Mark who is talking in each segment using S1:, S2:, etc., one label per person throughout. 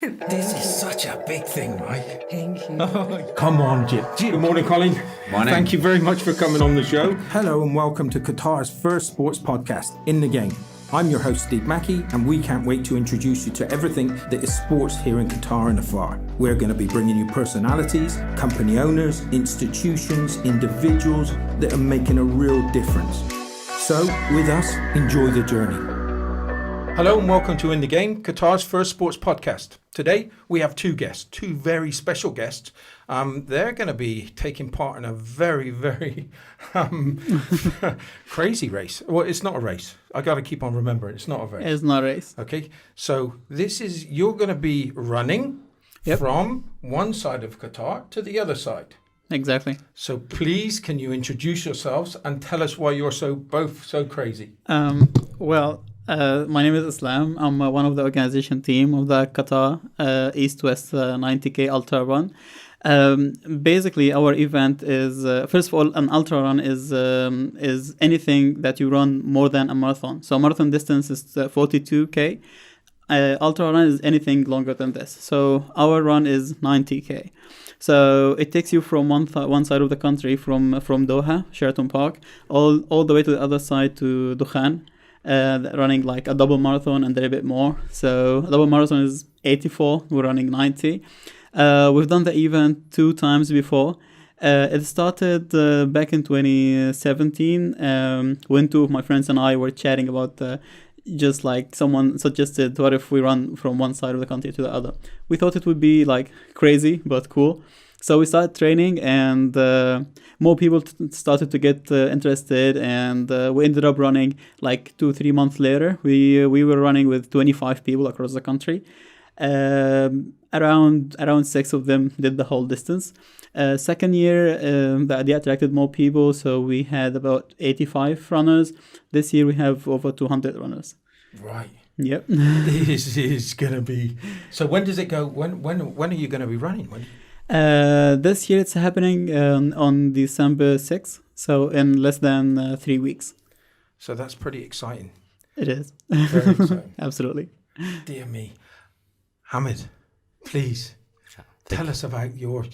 S1: This is such a big thing, right?
S2: Thank you.
S3: Come on, Jip. Good morning, Colin.
S1: Morning.
S3: Thank you very much for coming on the show.
S4: Hello and welcome to Qatar's first sports podcast, In the Game. I'm your host, Steve Mackey, and we can't wait to introduce you to everything that is sports here in Qatar and afar. We're going to be bringing you personalities, company owners, institutions, individuals that are making a real difference. So, with us, enjoy the journey.
S3: Hello and welcome to In the Game, Qatar's first sports podcast. Today we have two guests, two very special guests. They're going to be taking part in a very, very crazy race. Well, it's not a race. I got to keep on remembering, it's not a race.
S2: It's not a race.
S3: Okay, so you're going to be running from one side of Qatar to the other side.
S2: Exactly.
S3: So please, can you introduce yourselves and tell us why you're both so crazy?
S2: My name is Islam. I'm one of the organization team of the Qatar East-West 90K Ultra Run. Basically, our event is, first of all, an ultra run is anything that you run more than a marathon. So marathon distance is 42K. Ultra run is anything longer than this. So our run is 90K. So it takes you from one side of the country, from Doha, Sheraton Park, all the way to the other side to Dukhan. Running like a double marathon and a little bit more. So a double marathon is 84, we're running 90. We've done the event 2 times before. It started back in 2017 when 2 of my friends and I were chatting about just like someone suggested, what if we run from one side of the country to the other? We thought it would be like crazy but cool. So we started training, and more people started to get interested, and we ended up running like 2-3 months later. We were running with 25 people across the country. Around 6 of them did the whole distance. Second year, they attracted more people, so we had about 85 runners. This year we have over 200 runners.
S3: Right.
S2: Yep.
S3: This is gonna be. So when does it go? When are you gonna be running?
S2: This year it's happening on December 6th, so in less than 3 weeks.
S3: So that's pretty exciting.
S2: It is.
S3: Very exciting.
S2: Absolutely.
S3: Dear me. Hamid, please tell us about your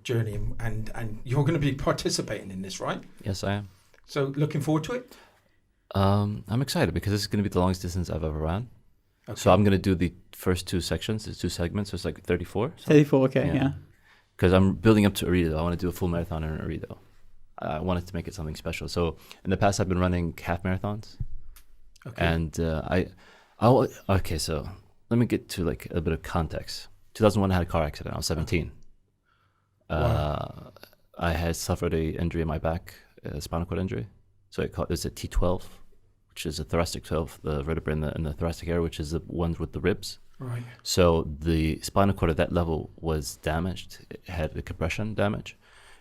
S3: journey, and you're going to be participating in this, right?
S5: Yes, I am.
S3: So looking forward to it?
S5: I'm excited because this is going to be the longest distance I've ever run.
S3: Okay.
S5: So I'm going to do the first 2 sections, it's 2 segments, so it's like 34.
S2: 34, okay, yeah.
S5: Because I'm building up to Ooredoo. I want to do a full marathon in Ooredoo. I wanted to make it something special. So in the past, I've been running half marathons. Okay. And okay, so let me get to like a bit of context. 2001, I had a car accident. I was 17.
S3: Wow.
S5: I had suffered an injury in my back, a spinal cord injury. So it was a T12. Which is a thoracic 12, the vertebra in the thoracic area, which is the ones with the ribs.
S3: Right.
S5: So the spinal cord at that level was damaged. It had a compression damage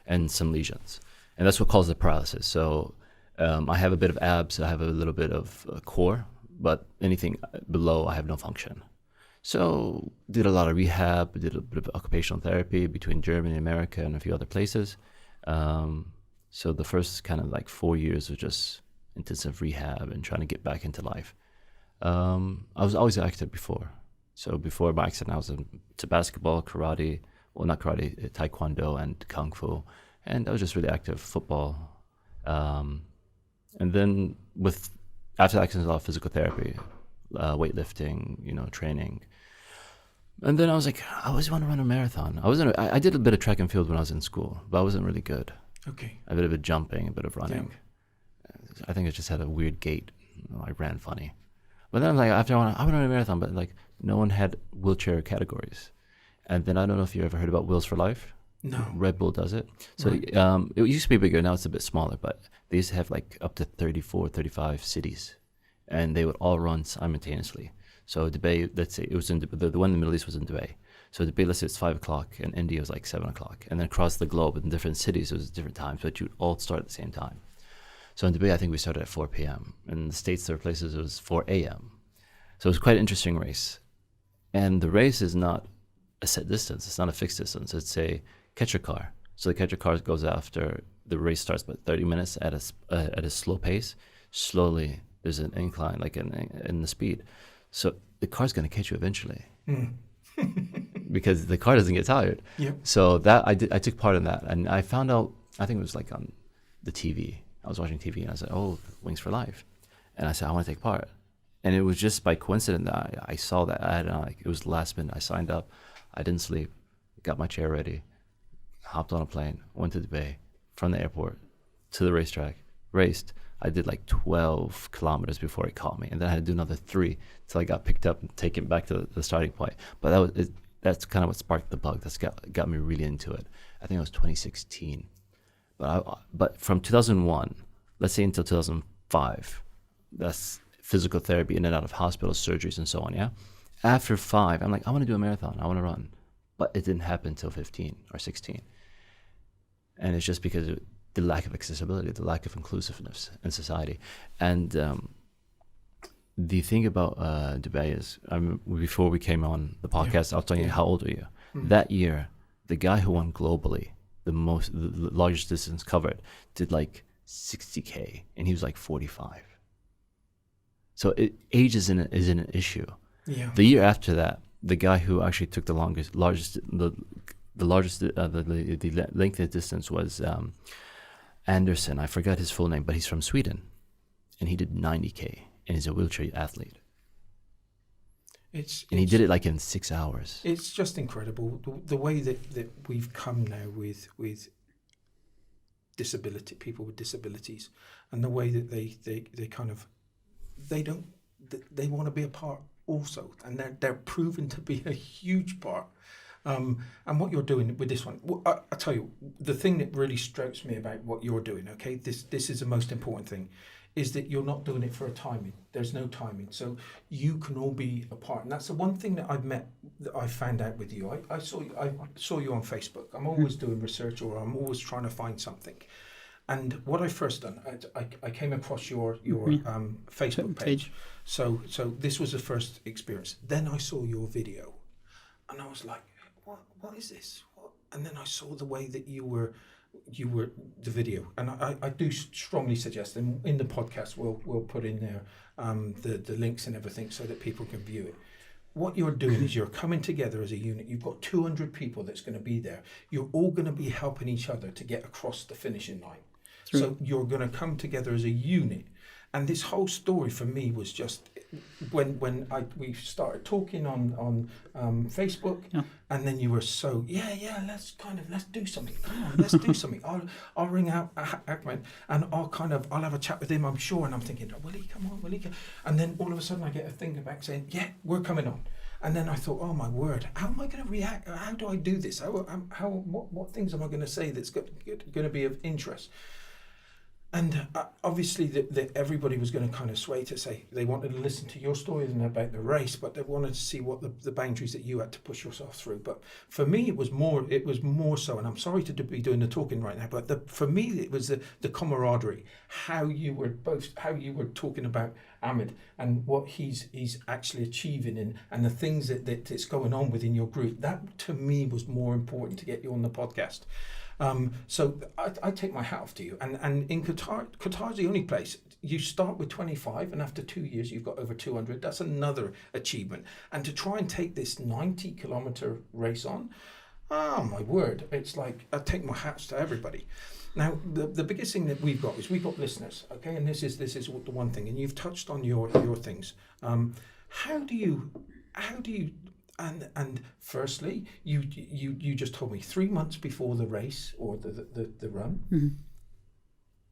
S5: and some lesions. And that's what caused the paralysis. So I have a bit of abs, I have a little bit of core, but anything below, I have no function. So did a lot of rehab, did a bit of occupational therapy between Germany, America, and a few other places. So the first kind of like 4 years was just intensive rehab and trying to get back into life. I was always active before. So before my accident, I was into basketball, karate, well, not karate, taekwondo and kung fu. And I was just really active, football. And then after the accident, a lot of physical therapy, weightlifting, training. And then I was like, I always want to run a marathon. I did a bit of track and field when I was in school, but I wasn't really good.
S3: Okay.
S5: A bit of jumping, a bit of running.
S3: Yeah.
S5: I think I just had a weird gait. I ran funny. But then I'm like, I want to run a marathon, but like no one had wheelchair categories. And then I don't know if you ever heard about Wheels for Life.
S3: No.
S5: Red Bull does it. So
S3: Right.
S5: It used to be bigger. Now it's a bit smaller, but they used to have like up to 34, 35 cities. And they would all run simultaneously. So Dubai, let's say it was in the one in the Middle East was in Dubai. So Dubai, let's say it's 5 o'clock, and India was like 7 o'clock. And then across the globe in different cities, it was different times, but you'd all start at the same time. So in Dubai, I think we started at 4 p.m. In the States, there were places it was 4 a.m. So it was quite an interesting race. And the race is not a set distance. It's not a fixed distance. It's a catcher car. So the catcher car goes after the race starts about 30 minutes at a slow pace. Slowly, there's an incline, like in the speed. So the car's going to catch you eventually. because the car doesn't get tired.
S3: Yep.
S5: So that I took part in that, and I found out, I think it was like on the TV. I was watching TV and I said, "Oh, Wings for Life," and I said, "I want to take part." And it was just by coincidence that I saw that I had it was last minute. I signed up. I didn't sleep. Got my chair ready. Hopped on a plane. Went to the bay. From the airport to the racetrack. Raced. I did like 12 kilometers before it caught me, and then I had to do another 3 till I got picked up and taken back to the starting point. But that was that's kind of what sparked the bug. That's got me really into it. I think it was 2016. But from 2001, let's say until 2005, that's physical therapy in and out of hospitals, surgeries, and so on, yeah? After 5, I'm like, I want to do a marathon. I want to run. But it didn't happen until 15 or 16. And it's just because of the lack of accessibility, the lack of inclusiveness in society. And the thing about Dubai is, before we came on the podcast, I was telling you, how old are you? That year, the guy who won globally, the largest distance covered, did like 60K, and he was like 45. So age isn't an issue.
S3: Yeah.
S5: The year after that, the guy who actually took the length of distance was Anderson. I forgot his full name, but he's from Sweden, and he did 90K, and he's a wheelchair athlete. He did it like in 6 hours.
S3: It's just incredible the way that we've come now with disability, people with disabilities, and the way that they kind of they want to be a part also, and they're proven to be a huge part. And what you're doing with this one, I tell you, the thing that really strikes me about what you're doing, okay, this is the most important thing, is that you're not doing it for a timing. There's no timing, so you can all be a part. And that's the one thing that I found out with you. I saw you on Facebook. I'm always doing research, or I'm always trying to find something. And what I first done, I came across your Facebook page. So this was the first experience. Then I saw your video, and I was like, what is this? And then I saw the way that you were the video, and I do strongly suggest, and in the podcast we'll put in there the links and everything so that people can view it. What you're doing is you're coming together as a unit. You've got 200 people that's going to be there. You're all going to be helping each other to get across the finishing line. True. So you're going to come together as a unit. And this whole story for me was just when we started talking on Facebook, and then you were so let's do something. Come on, let's do something. I'll ring out Ahmed, and I'll have a chat with him, I'm sure. And I'm thinking, will he come on? Will he come? And then all of a sudden I get a thing back saying, yeah, we're coming on. And then I thought, oh my word, how am I going to react? How do I do this? What things am I going to say that's going to be of interest? And obviously that everybody was going to kind of sway to say they wanted to listen to your story and about the race, but they wanted to see what the boundaries that you had to push yourself through. But for me, it was more so, and I'm sorry to be doing the talking right now, but for me, it was the camaraderie, how you were talking about Ahmed and what he's actually achieving and the things that's going on within your group. That to me was more important to get you on the podcast. So I take my hat off to you. And in Qatar's the only place. You start with 25, and after 2 years, you've got over 200. That's another achievement. And to try and take this 90-kilometer race on, oh my word, it's like I take my hats to everybody. Now, the biggest thing that we've got is we've got listeners, okay? And this is the one thing, and you've touched on your things. How do you? And firstly, you just told me 3 months before the race or the run,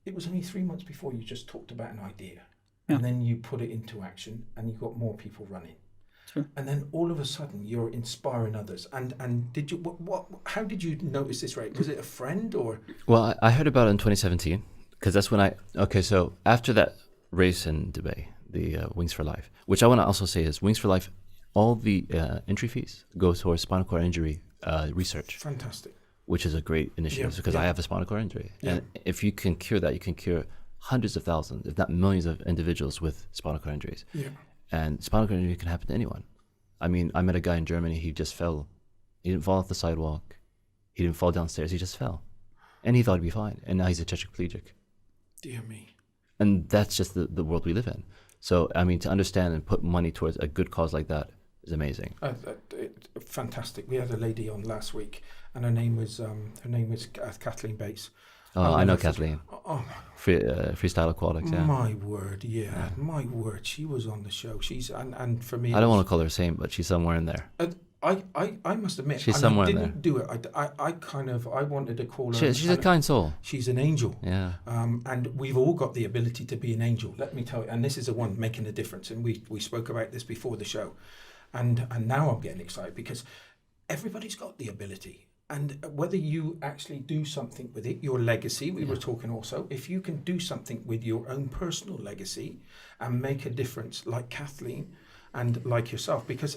S3: it was only 3 months before you just talked about an idea, and then you put it into action, and you got more people running. True. And then all of a sudden you're inspiring others. And did you what? How did you notice this rate? Was it a friend or?
S5: Well, I heard about it in 2017 because that's when so after that race in Dubai, the Wings for Life, which I want to also say is Wings for Life. All the entry fees go towards spinal cord injury research.
S3: Fantastic.
S5: Which is a great initiative because I have a spinal cord injury. Yeah. And if you can cure that, you can cure hundreds of thousands, if not millions of individuals with spinal cord injuries. Yeah. And spinal cord injury can happen to anyone. I mean, I met a guy in Germany, he just fell. He didn't fall off the sidewalk. He didn't fall downstairs, he just fell. And he thought he'd be fine. And now he's a tetraplegic.
S3: Dear me.
S5: And that's just the world we live in. So, I mean, to understand and put money towards a good cause like that is amazing.
S3: Fantastic. We had a lady on last week, and her name was Kathleen Bates.
S5: Oh, I know Kathleen.
S3: Oh,
S5: Freestyle Aquatics, yeah.
S3: my word, yeah, my word. She was on the show. She's and for me,
S5: I don't want to call her saint, but she's somewhere in there.
S3: I must admit,
S5: She's
S3: and
S5: somewhere
S3: I
S5: in
S3: didn't do it. I wanted to call her.
S5: She's a kind soul.
S3: She's an angel.
S5: Yeah.
S3: And we've all got the ability to be an angel. Let me tell you. And this is the one making a difference. And we spoke about this before the show, and now I'm getting excited because everybody's got the ability. And whether you actually do something with it, your legacy, we were talking also, if you can do something with your own personal legacy and make a difference like Kathleen and like yourself, because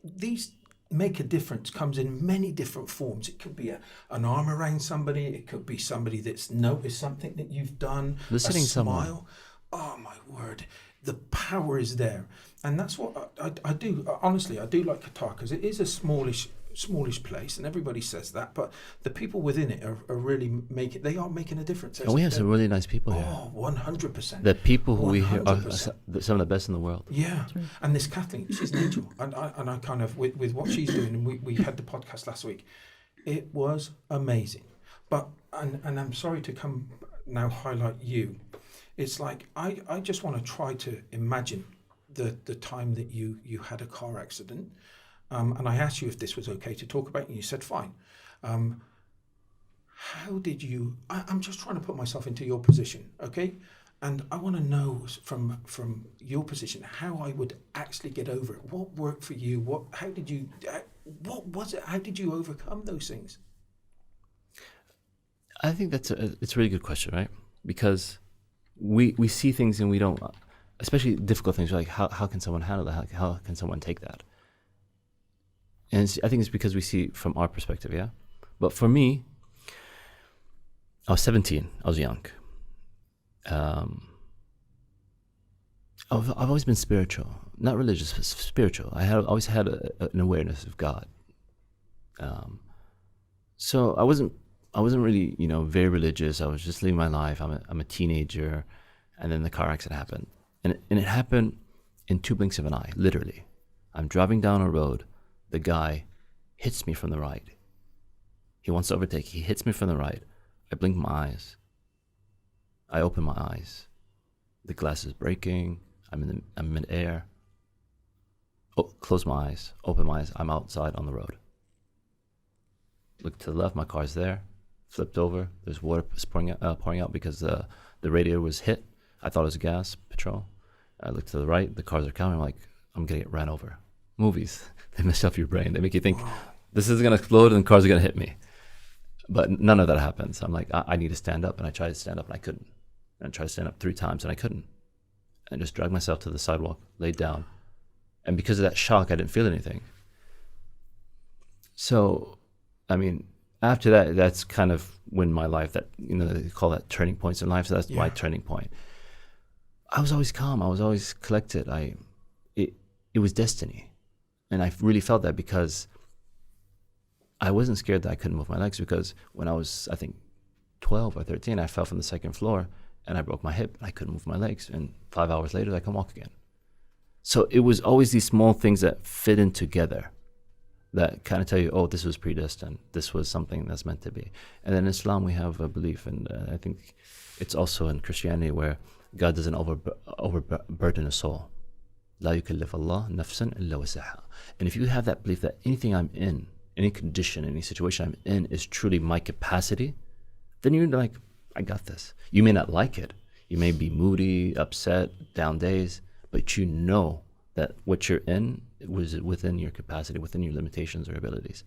S3: these make a difference comes in many different forms. It could be an arm around somebody. It could be somebody that's noticed something that you've done,
S5: Visiting
S3: a
S5: someone.
S3: smile. Oh, my word. The power is there. And that's what I do. Honestly, I do like Qatar because it is a smallish place, and everybody says that, but the people within it are really making a difference.
S5: And we have some really nice people here.
S3: Oh, 100%.
S5: The people who we hear are
S3: 100%.
S5: some of the best in the world.
S3: Yeah, and this Kathleen, she's an angel, and I kind of with what she's doing, and we had the podcast last week. It was amazing, but and I'm sorry to come now highlight you. It's like I just want to try to imagine the time that you had a car accident. And I asked you if this was okay to talk about, and you said fine. How did you? I'm just trying to put myself into your position, okay? And I want to know from your position how I would actually get over it. What worked for you? How did you? What was it? How did you overcome those things?
S5: I think it's a really good question, right? Because we see things and we don't, especially difficult things. Like how can someone handle that? How can someone take that? And I think it's because we see from our perspective, yeah? But for me, I was 17. I was young. I've always been spiritual. Not religious, but spiritual. I always had an awareness of God. So I wasn't really, very religious. I was just living my life. I'm a teenager. And then the car accident happened. And it happened in 2 blinks of an eye, literally. I'm driving down a road. The guy hits me from the right. He wants to overtake. He hits me from the right. I blink my eyes. I open my eyes. The glass is breaking. I'm mid-air. Oh, close my eyes. Open my eyes. I'm outside on the road. Look to the left. My car's there. Flipped over. There's water pouring out because the radiator was hit. I thought it was gas, petrol. I looked to the right. The cars are coming. I'm like, I'm going to get ran over. Movies. They mess up your brain. They make you think this is going to explode and cars are going to hit me. But none of that happens. I'm like, I need to stand up. And I tried to stand up and I couldn't. And I tried to stand up 3 times and I couldn't. I just dragged myself to the sidewalk, laid down. And because of that shock, I didn't feel anything. So, I mean, after that, that's kind of when my life, they call that turning points in life. So that's my turning point. I was always calm. I was always collected. It was destiny. And I really felt that because I wasn't scared that I couldn't move my legs, because when I was, I think, 12 or 13, I fell from the 2nd floor and I broke my hip and I couldn't move my legs. And 5 hours later, I can walk again. So it was always these small things that fit in together that kind of tell you, oh, this was predestined. This was something that's meant to be. And then in Islam, we have a belief, and I think it's also in Christianity, where God doesn't overburden a soul. لا يكلف الله نفسا إلا وسعها. And if you have that belief that anything I'm in, any condition, any situation I'm in is truly my capacity, then you're like, I got this. You may not like it. You may be moody, upset, down days, but you know that what you're in was within your capacity, within your limitations or abilities.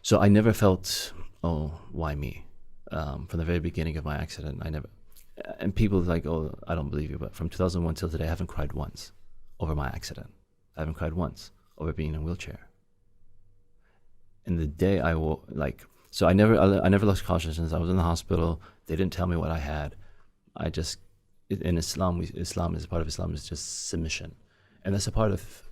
S5: So I never felt, oh, why me? From the very beginning of my accident, I never. And people are like, oh, I don't believe you. But from 2001 till today, I haven't cried once over my accident. I haven't cried once over being in a wheelchair. And the day so I never lost consciousness. I was in the hospital. They didn't tell me what I had. In Islam, part of Islam is just submission. And that's a part of,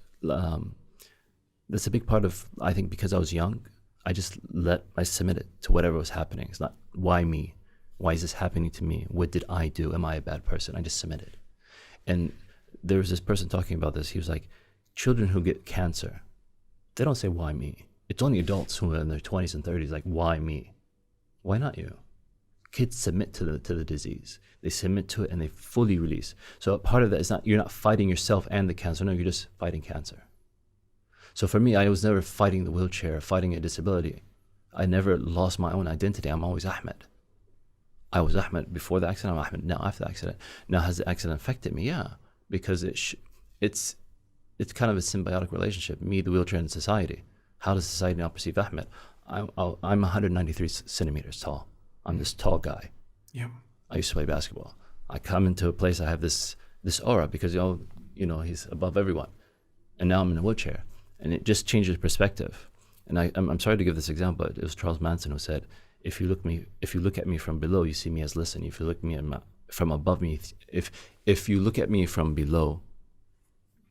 S5: that's a big part of, I think, because I was young, I submitted to whatever was happening. It's not, why me? Why is this happening to me? What did I do? Am I a bad person? I just submitted. And there was this person talking about this. He was like, children who get cancer, they don't say, why me? It's only adults who are in their 20s and 30s, like, why me? Why not you? Kids submit to the disease. They submit to it and they fully release. So a part of that is not, you're not fighting yourself and the cancer. No, you're just fighting cancer. So for me, I was never fighting the wheelchair, fighting a disability. I never lost my own identity. I'm always Ahmed. I was Ahmed before the accident. I'm Ahmed now after the accident. Now, has the accident affected me? Yeah, because it's kind of a symbiotic relationship. Me, the wheelchair, and society. How does society now perceive Ahmed? I'm 193 centimeters tall. I'm this tall guy.
S3: Yeah.
S5: I used to play basketball. I come into a place, I have this aura because he's above everyone, and now I'm in a wheelchair, and it just changes perspective. And I'm sorry to give this example, but it was Charles Manson who said, if you look at me from below, you see me as less. If you look at me from above me, if you look at me from below,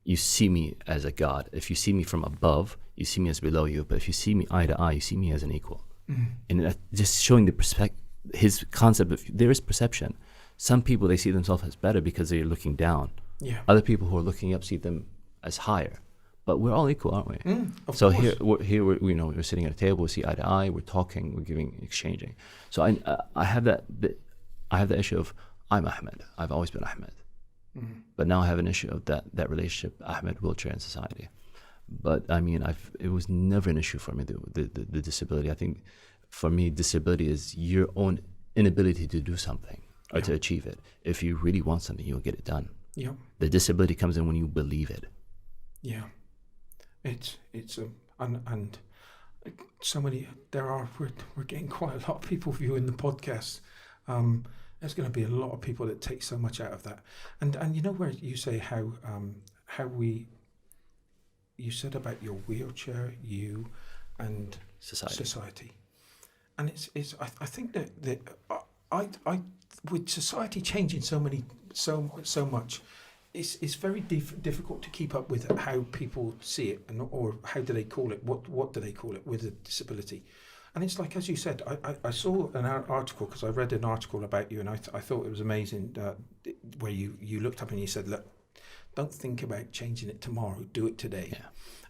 S5: you see me as a god. If you see me from above, you see me as below you. But if you see me eye to eye, you see me as an equal. And that just showing the perspective, his concept of there is perception. Some people, they see themselves as better because they're looking down.
S3: Yeah.
S5: Other people who are looking up see them as higher. But we're all equal, aren't we?
S3: Of
S5: so
S3: course.
S5: here we're sitting at a table, we see eye to eye, we're talking, we're giving, exchanging. So I have that issue of I'm Ahmed. I've always been Ahmed. But now I have an issue of that relationship, Ahmed, wheelchair, and society. But I mean, it was never an issue for me, the disability. I think for me, disability is your own inability to do something or to achieve it. If you really want something, you'll get it done.
S3: Yeah.
S5: The disability comes in when you believe it.
S3: Yeah. It's and so many, we're getting quite a lot of people viewing the podcast. There's going to be a lot of people that take so much out of that. And you know where you say you said about your wheelchair, you and society. And I think that I with society changing so much, it's very difficult to keep up with how people see it, or how do they call it? What do they call it with a disability? And it's like, as you said, I saw an article, because I read an article about you, and I thought it was amazing, where you looked up and you said, look, don't think about changing it tomorrow, do it today.
S5: Yeah.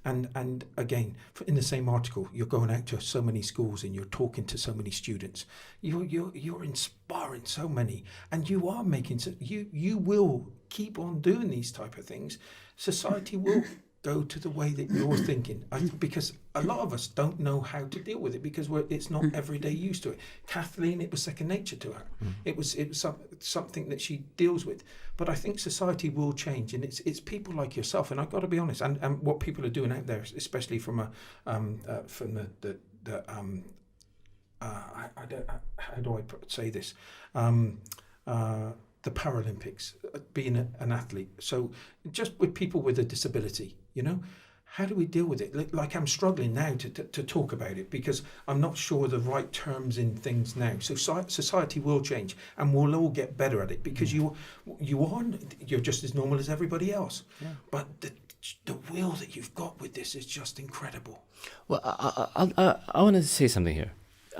S3: And again, in the same article, you're going out to so many schools and you're talking to so many students. You're inspiring so many, and you are making. You will keep on doing these type of things. Society will go to the way that you're thinking, because a lot of us don't know how to deal with it, because it's not everyday used to it. Kathleen, it was second nature to her. It was something that she deals with. But I think society will change, and it's people like yourself. And I've got to be honest, and what people are doing out there, especially from how do I say this? The Paralympics, being an athlete. So just with people with a disability, how do we deal with it? Like I'm struggling now to talk about it, because I'm not sure the right terms in things now. So society will change, and we'll all get better at it, because you're just as normal as everybody else. Yeah. But the will that you've got with this is just incredible.
S5: Well, I want to say something here,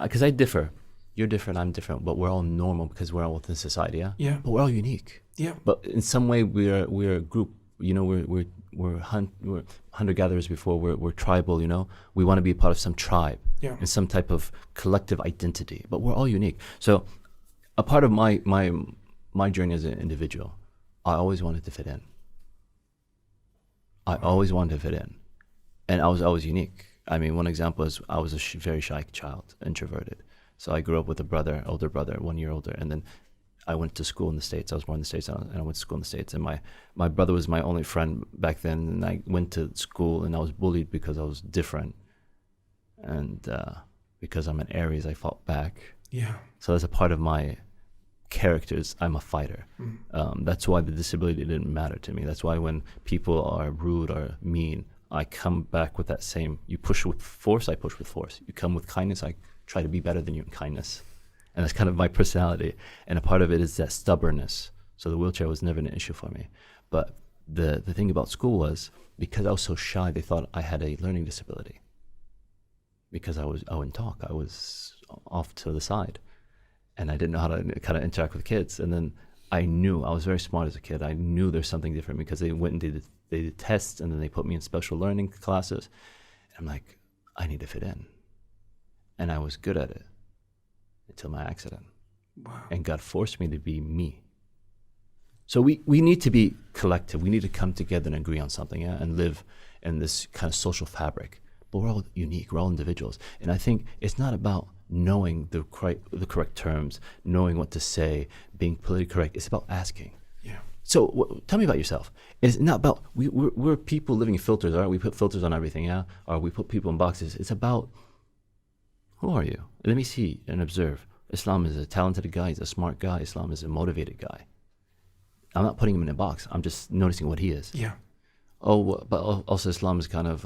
S5: because I differ. You're different, I'm different, but we're all normal because we're all within society, yeah?
S3: Yeah.
S5: But we're all unique.
S3: Yeah.
S5: But in some way, we're a group. We're hunter-gatherers before. We're tribal, We want to be a part of some tribe.
S3: Yeah.
S5: And some type of collective identity. But we're all unique. So a part of my journey as an individual, I always wanted to fit in. I always wanted to fit in. And I was always unique. I mean, one example is I was a very shy child, introverted. So I grew up with older brother, 1 year older, and then I went to school in the States. I was born in the States, and I went to school in the States. And my brother was my only friend back then, and I went to school, and I was bullied because I was different. And because I'm an Aries, I fought back.
S3: Yeah.
S5: So that's a part of my characters. I'm a fighter. That's why the disability didn't matter to me. That's why when people are rude or mean, I come back with that same, you push with force, I push with force. You come with kindness, I try to be better than you in kindness. And that's kind of my personality. And a part of it is that stubbornness. So the wheelchair was never an issue for me. But the thing about school was, because I was so shy, they thought I had a learning disability. Because I wouldn't talk. I was off to the side. And I didn't know how to kind of interact with kids. And then I was very smart as a kid. I knew there's something different, because they went and did they did tests, and then they put me in special learning classes. And I'm like, I need to fit in. And I was good at it until my accident.
S3: Wow.
S5: And God forced me to be me. So we need to be collective. We need to come together and agree on something, yeah, and live in this kind of social fabric. But we're all unique. We're all individuals. And I think it's not about knowing the correct terms, knowing what to say, being politically correct. It's about asking.
S3: Yeah.
S5: So tell me about yourself. It's not about, we're people living in filters, all right? We put filters on everything, yeah? Or we put people in boxes. It's about, who are you? Let me see and observe. Islam is a talented guy. He's a smart guy. Islam is a motivated guy. I'm not putting him in a box. I'm just noticing what he is.
S3: Yeah.
S5: Oh, but also Islam is kind of,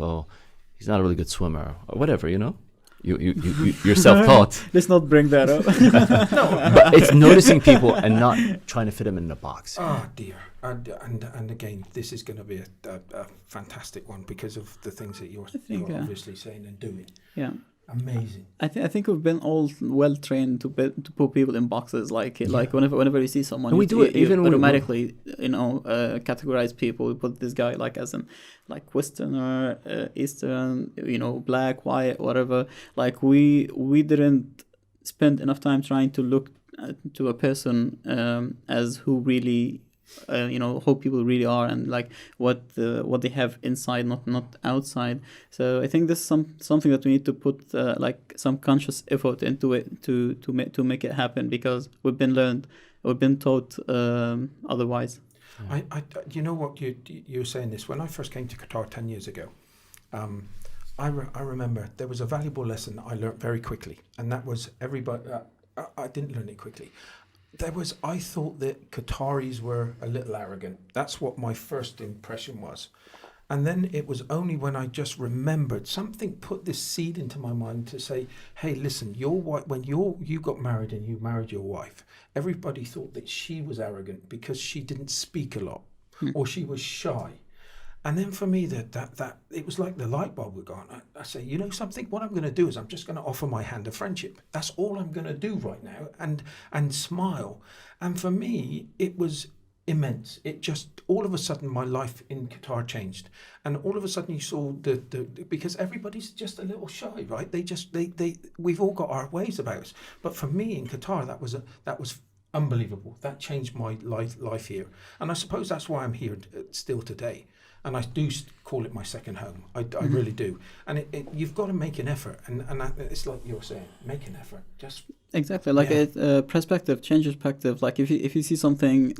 S5: he's not a really good swimmer or whatever, you know? You're self-taught.
S2: Let's not bring that up.
S5: But it's noticing people and not trying to fit them in a box.
S3: Oh dear. And again, this is going to be a fantastic one because of the things that you're obviously saying and doing.
S2: Yeah.
S3: Amazing.
S2: I think we've been all well trained to put people in boxes. Like whenever you see someone,
S5: and we do it even
S2: automatically. Categorize people. We put this guy as in Westerner, Eastern, black, white, whatever. Like we didn't spend enough time trying to look to a person as who really. Who people really are and what they have inside, not outside. So I think this is something that we need to put some conscious effort into it to make it happen, because we've been taught otherwise.
S3: I you know what, you're saying this. When I first came to Qatar 10 years ago, I remember there was a valuable lesson I learned very quickly, and that was everybody. I didn't learn it quickly. I thought that Qataris were a little arrogant. That's what my first impression was. And then it was only when I just remembered, something put this seed into my mind to say, hey, listen, when you got married and you married your wife, everybody thought that she was arrogant because she didn't speak a lot or she was shy. And then for me, that it was like the light bulb would go on. I say, you know something? What I'm going to do is I'm just going to offer my hand of friendship. That's all I'm going to do right now, and smile. And for me, it was immense. It just, all of a sudden, my life in Qatar changed. And all of a sudden you saw because everybody's just a little shy, right? We've all got our ways about us. But for me in Qatar, that was unbelievable. That changed my life here. And I suppose that's why I'm here still today. And I do call it my second home. I really do. And you've got to make an effort. And it's like you're saying, make an effort. Just
S2: exactly. Perspective, change perspective. Like if you see something,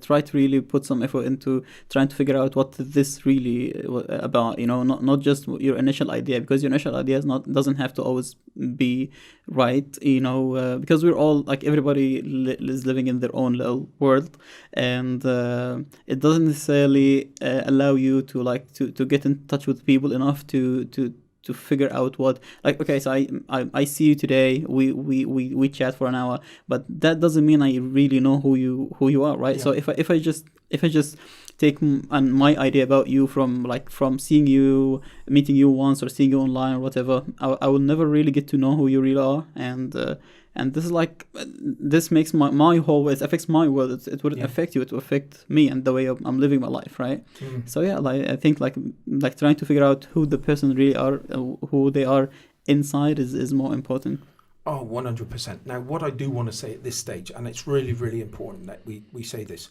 S2: try to really put some effort into trying to figure out what this really about. Not just your initial idea, because your initial idea doesn't have to always be right. Because we're all everybody is living in their own little world, and it doesn't necessarily allow you to get in touch with people enough to figure out what so I see you today, we chat for an hour, but that doesn't mean I really know who you are, right? Yeah. So if I just take my idea about you from seeing you, meeting you once, or seeing you online or whatever, I will never really get to know who you really are, and this is this makes my whole way, it affects my world. It wouldn't affect you, it will affect me and the way I'm living my life, right? So I think trying to figure out who the person really are, who they are inside is more important.
S3: Oh, 100%. Now, what I do want to say at this stage, and it's really, really important that we say this,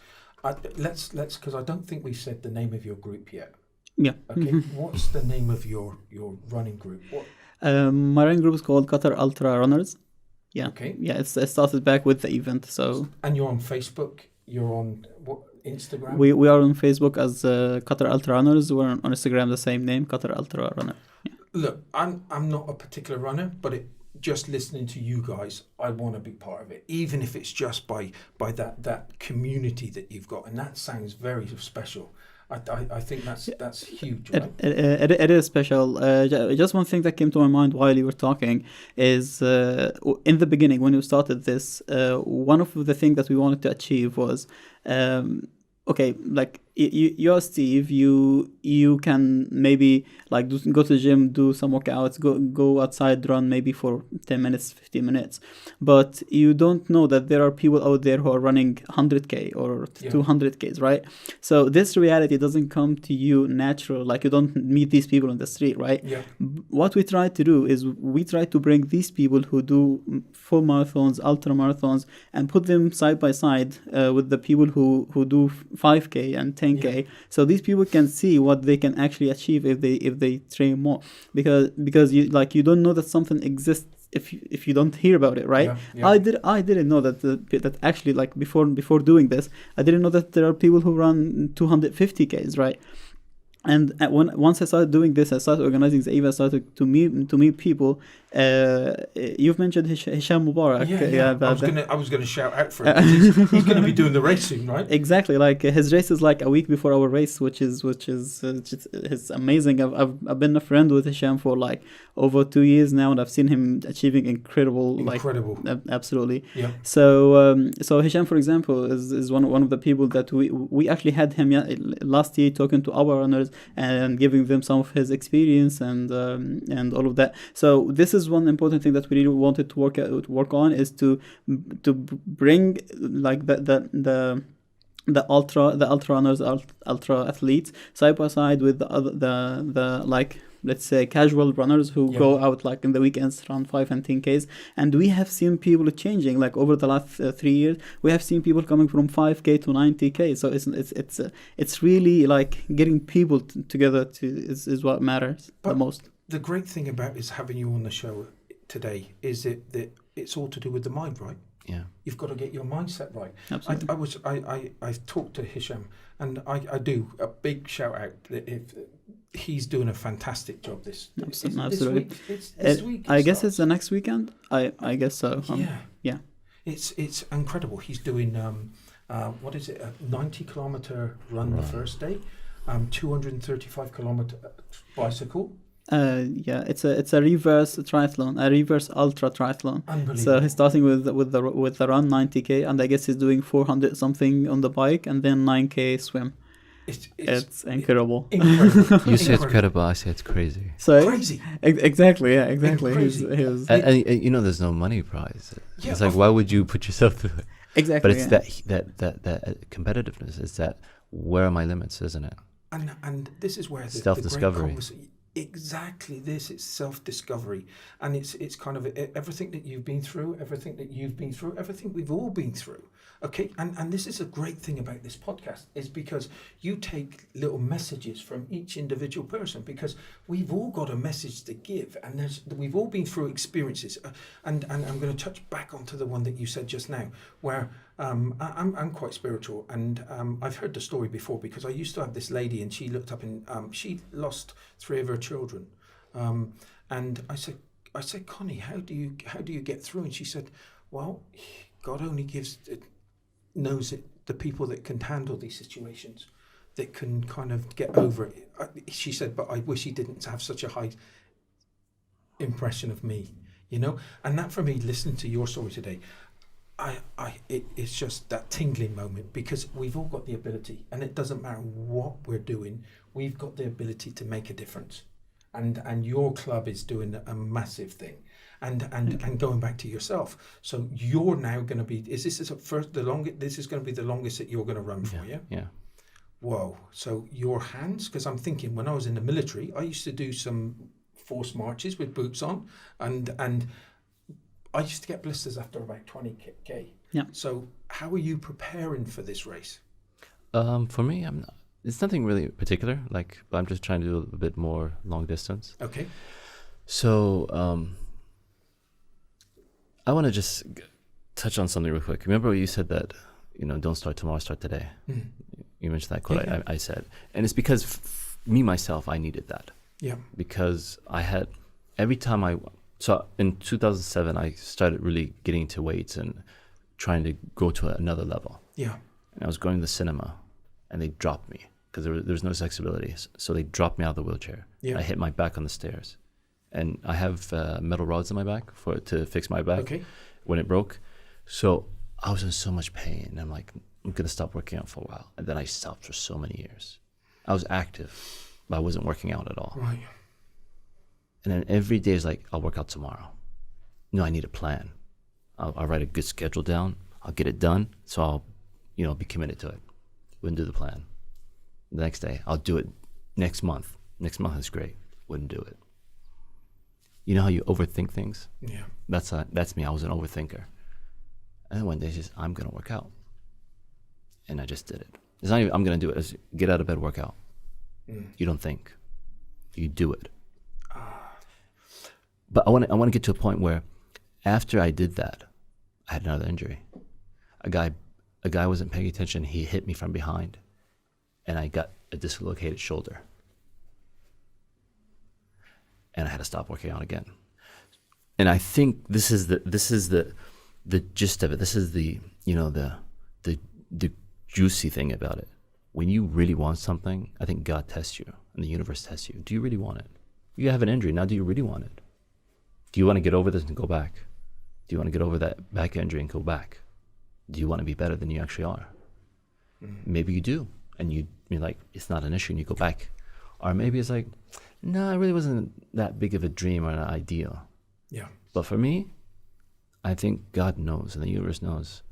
S3: let's because I don't think we've said the name of your group yet.
S2: Yeah.
S3: Okay. What's the name of your running group?
S2: My running group is called Qatar Ultra Runners. Yeah. Okay. Yeah, it started back with the event. So. And
S3: you're on Facebook. You're on what? Instagram.
S2: We are on Facebook as Qatar Ultra Runners. We're on Instagram the same name, Qatar Ultra Runner. Yeah.
S3: Look, I'm not a particular runner, but just listening to you guys, I want to be part of it, even if it's just by that community that you've got, and that sounds very special. I think that's huge, right?
S2: It is special. Just one thing that came to my mind while you were talking is in the beginning when you started this, one of the things that we wanted to achieve was you're Steve, you can maybe like go to the gym, do some workouts, go outside, run maybe for 10 minutes, 15 minutes, but you don't know that there are people out there who are running 100k or 200ks, right? So this reality doesn't come to you natural, like you don't meet these people on the street, right? What we try to do is we try to bring these people who do full marathons, ultra marathons, and put them side by side with the people who do 5k and 10k, so these people can see what they can actually achieve if they train more, because you don't know that something exists if you don't hear about it, right? I didn't know that actually, like before doing this, I didn't know that there are people who run 250ks, right? And once I started doing this, I started organizing the event, I started to meet people. You've mentioned Hisham Mubarak.
S3: I was gonna shout out for him. He's gonna be doing the race soon, right?
S2: Exactly. Like his race is like a week before our race, which is it's amazing. I've been a friend with Hisham for like over 2 years now, and I've seen him achieving incredible. Absolutely.
S3: Yeah.
S2: So Hisham, for example, is one of the people that we actually had him last year talking to our runners and giving them some of his experience and all of that. So this is one important thing that we really wanted to work on, is to bring like the ultra runners, ultra athletes side by side with the like, let's say, casual runners who go out like in the weekends around 5 and 10Ks. And we have seen people changing, like over the last 3 years. We have seen people coming from 5K to 90K. So it's really like getting people together is what matters the most.
S3: The great thing about is having you on the show today is that it's all to do with the mind, right?
S5: Yeah.
S3: You've got to get your mindset right.
S2: Absolutely.
S3: I've talked to Hisham, and I do a big shout out that if he's doing a fantastic job this
S2: Absolutely.
S3: This week
S2: I guess it's the next weekend. I guess so. Yeah.
S3: It's incredible. He's doing what is it? A 90-kilometer run the first day, 235-kilometer bicycle.
S2: It's a reverse triathlon, a reverse ultra triathlon.
S3: Unbelievable.
S2: So he's starting with the run 90k, and I guess he's doing 400 something on the bike, and then 9k swim. It's incredible.
S5: You say it's credible, I say it's crazy.
S2: So
S3: crazy.
S2: Exactly. Yeah. Exactly.
S5: And you know, there's no money prize. It's like, why would you put yourself through it?
S2: Exactly.
S5: But it's that competitiveness. It's that, where are my limits, isn't it?
S3: And this is where
S5: self-discovery.
S3: Exactly this. It's self-discovery, and it's kind of everything that you've been through, everything we've all been through. Okay, and this is a great thing about this podcast, is because you take little messages from each individual person, because we've all got a message to give, and we've all been through experiences, and I'm going to touch back onto the one that you said just now, where I'm quite spiritual, and I've heard the story before, because I used to have this lady, and she looked up and she lost 3 of her children, and I said, Connie, how do you get through? And she said, well, God only knows it, the people that can handle these situations, that can kind of get over it. She said, but I wish he didn't have such a high impression of me, you know. And that, for me, listening to your story today, it's just that tingling moment, because we've all got the ability, and it doesn't matter what we're doing, we've got the ability to make a difference, and your club is doing a massive thing, and going back to yourself, so you're now going to be, this is going to be the longest that you're going to run for, yeah? Whoa. So your hands, because I'm thinking, when I was in the military, I used to do some forced marches with boots on, and I used to get blisters after about 20k.
S2: Yeah.
S3: So how are you preparing for this race?
S5: For me, it's nothing really particular. But I'm just trying to do a bit more long distance.
S3: Okay.
S5: So I want to just touch on something real quick. Remember you said that, don't start tomorrow, start today. Mm. You mentioned that quote. Yeah. I said, and it's because me myself, I needed that.
S3: Yeah.
S5: Because I had So in 2007, I started really getting into weights and trying to go to another level.
S3: Yeah.
S5: And I was going to the cinema, and they dropped me because there was no flexibility. So they dropped me out of the wheelchair.
S3: Yeah.
S5: I hit my back on the stairs, and I have metal rods in my back to fix my back when it broke. So I was in so much pain. I'm like, I'm going to stop working out for a while. And then I stopped for so many years. I was active, but I wasn't working out at all.
S3: Right.
S5: And then every day is like, I'll work out tomorrow. No, I need a plan. I'll write a good schedule down. I'll get it done. So I'll, be committed to it. Wouldn't do the plan. The next day, I'll do it next month. Next month is great. Wouldn't do it. You know how you overthink things?
S3: Yeah.
S5: That's me. I was an overthinker. And then one day, it's just, I'm going to work out. And I just did it. It's not even, I'm going to do it. It's get out of bed, work out. You don't think. You do it. But I want to get to a point where after I did that, I had another injury. A guy wasn't paying attention. He hit me from behind, and I got a dislocated shoulder. And I had to stop working out again. And I think this is the gist of it. This is the juicy thing about it. When you really want something, I think God tests you and the universe tests you. Do you really want it? You have an injury. Now, do you really want it? Do you want to get over this and go back? Do you want to get over that back injury and go back? Do you want to be better than you actually are? Maybe you do. And you're like, it's not an issue and you go back. Or maybe it's like, no, it really wasn't that big of a dream or an ideal.
S3: Yeah.
S5: But for me, I think God knows and the universe knows.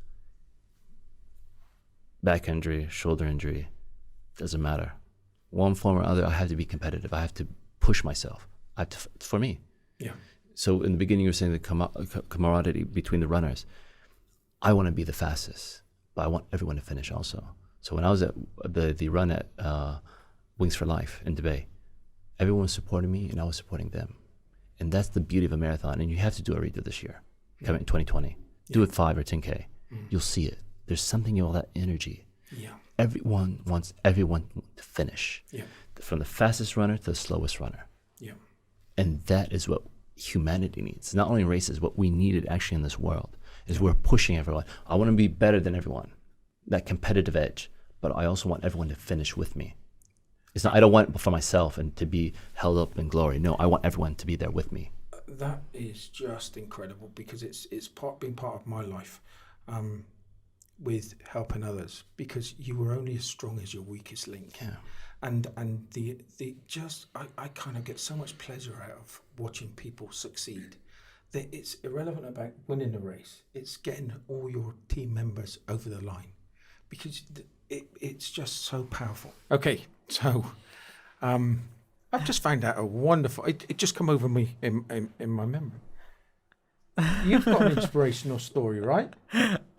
S5: Back injury, shoulder injury, doesn't matter. One form or other, I have to be competitive. I have to push myself. For me.
S3: Yeah.
S5: So in the beginning, you were saying the camaraderie between the runners. I want to be the fastest, but I want everyone to finish also. So when I was at the run at Wings for Life in Dubai, everyone was supporting me and I was supporting them. And that's the beauty of a marathon. And you have to do a redo this year, coming in 2020. Do it 5 or 10K. You'll see it. There's something in all that energy.
S3: Yeah.
S5: Everyone wants everyone to finish.
S3: Yeah.
S5: From the fastest runner to the slowest runner.
S3: Yeah.
S5: And that is what humanity needs. Not only races, what we needed actually in this world is we're pushing everyone. I want to be better than everyone, that competitive edge, but I also want everyone to finish with me. It's not, I don't want it for myself and to be held up in glory. No, I want everyone to be there with me.
S3: That is just incredible because it's been part of my life with helping others, because you were only as strong as your weakest link.
S5: Yeah.
S3: And the just I kind of get so much pleasure out of watching people succeed. That it's irrelevant about winning the race. It's getting all your team members over the line, because it's just so powerful. Okay, so I've just found out a wonderful. It just come over me in my memory. You've got an inspirational story, right?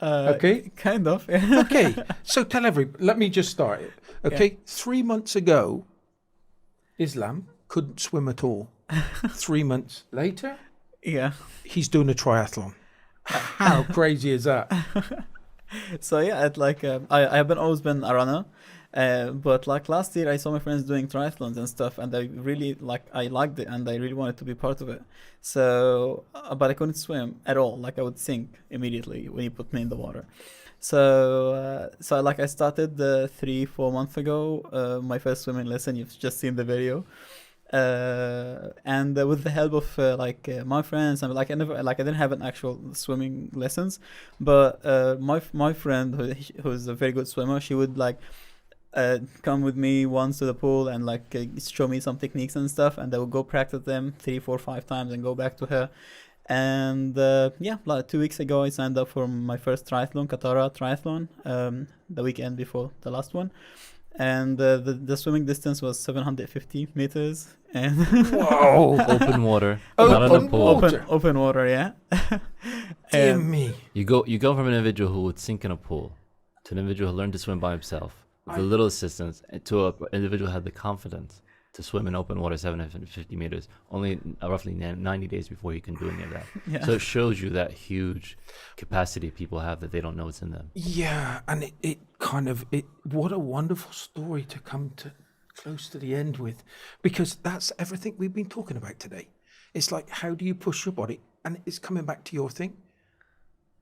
S3: Okay.
S2: Kind of. Yeah.
S3: Okay, so let me just start it. Okay,
S2: Yeah.
S3: 3 months ago, Islam couldn't swim at all. 3 months later,
S2: Yeah.
S3: he's doing a triathlon. How crazy is that?
S2: So yeah, I've always been a runner, but like last year I saw my friends doing triathlons and stuff, and I liked it, and I really wanted to be part of it. So, but I couldn't swim at all. Like I would sink immediately when you put me in the water. So I started 3-4 months ago. My first swimming lesson. You've just seen the video. And with the help of my friends, and I didn't have an actual swimming lessons, but my friend who's a very good swimmer, she would come with me once to the pool and show me some techniques and stuff, and I would go practice them 3, 4, 5 times and go back to her. And 2 weeks ago I signed up for my first triathlon, Qatar triathlon, the weekend before the last one. And the swimming distance was 750 meters. And
S3: Whoa!
S5: Open water, not in a pool.
S2: Open water, yeah.
S3: Dear
S2: And-
S3: me.
S5: You go from an individual who would sink in a pool to an individual who learned to swim by himself with a little assistance, to an individual who had the confidence to swim in open water 750 meters only roughly 90 days before he can do any of that.
S2: Yeah.
S5: So it shows you that huge capacity people have that they don't know what's in them.
S3: Yeah, and what a wonderful story to come to close to the end with, because that's everything we've been talking about today. It's like, how do you push your body? And it's coming back to your thing.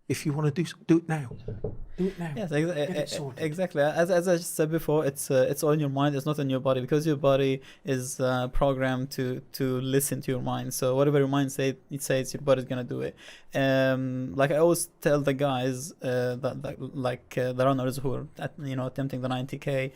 S3: If you want to do it now. Do it now.
S2: Yes,
S3: Get it sorted.
S2: exactly. As I said before, it's all in your mind. It's not in your body, because your body is programmed to listen to your mind. So whatever your mind says your body's gonna do it. Like I always tell the guys the runners who are attempting the 90K,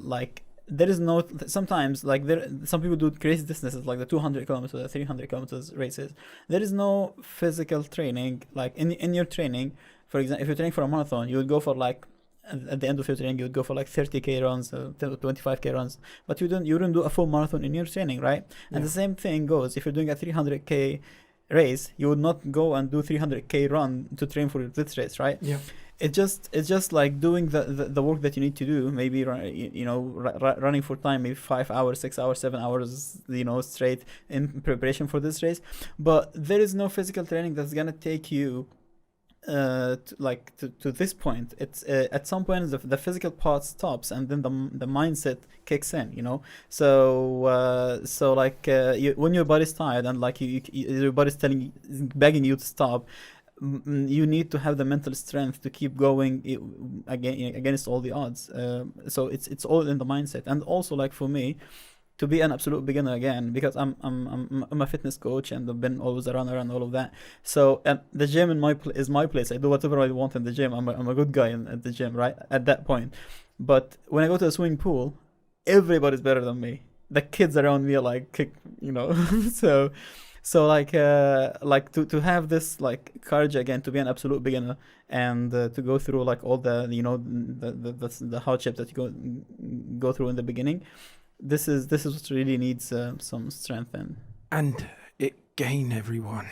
S2: like. There is no sometimes like some people do crazy distances like the 200 kilometers, the 300 kilometers races. There is no physical training like in your training. For example, if you're training for a marathon, you would go for like at the end of your training you would go for like 30K runs, 25K runs, but you wouldn't do a full marathon in your training, right?
S3: Yeah.
S2: And the same thing goes if you're doing a 300K race. You would not go and do 300K run to train for this race, right?
S3: Yeah.
S2: It's just like doing the work that you need to do. Maybe running for time, maybe 5 hours, 6 hours, 7 hours, straight in preparation for this race. But there is no physical training that's gonna take you to this point. It's at some point the physical part stops, and then the mindset kicks in. So when your body's tired and like your body's begging you to stop. You need to have the mental strength to keep going against all the odds. So it's all in the mindset. And also, like for me, to be an absolute beginner again, because I'm a fitness coach and I've been always a runner and all of that. So the gym is my place. I do whatever I want in the gym. I'm a good guy at the gym, right? At that point. But when I go to the swimming pool, everybody's better than me. The kids around me are like, So to have this like courage again to be an absolute beginner and to go through like all the the hardship that you go through in the beginning, this is what really needs some strength in.
S3: And again, everyone,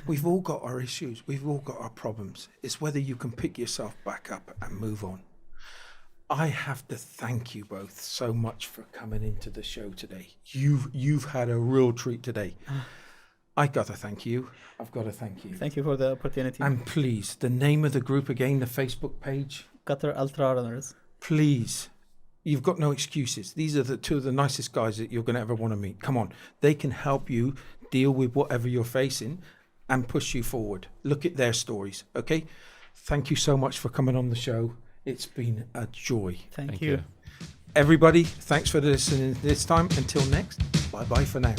S3: we've all got our issues, we've all got our problems. It's whether you can pick yourself back up and move on. I have to thank you both so much for coming into the show today. You've had a real treat today. I got to thank you. I've got to thank you.
S2: Thank you for the opportunity.
S3: And please, the name of the group again, the Facebook page.
S2: Qatar Ultra Runners.
S3: Please, you've got no excuses. These are the two of the nicest guys that you're going to ever want to meet. Come on, they can help you deal with whatever you're facing and push you forward. Look at their stories, okay? Thank you so much for coming on the show. It's been a joy.
S2: Thank you.
S3: Everybody, thanks for listening this time. Until next, bye-bye for now.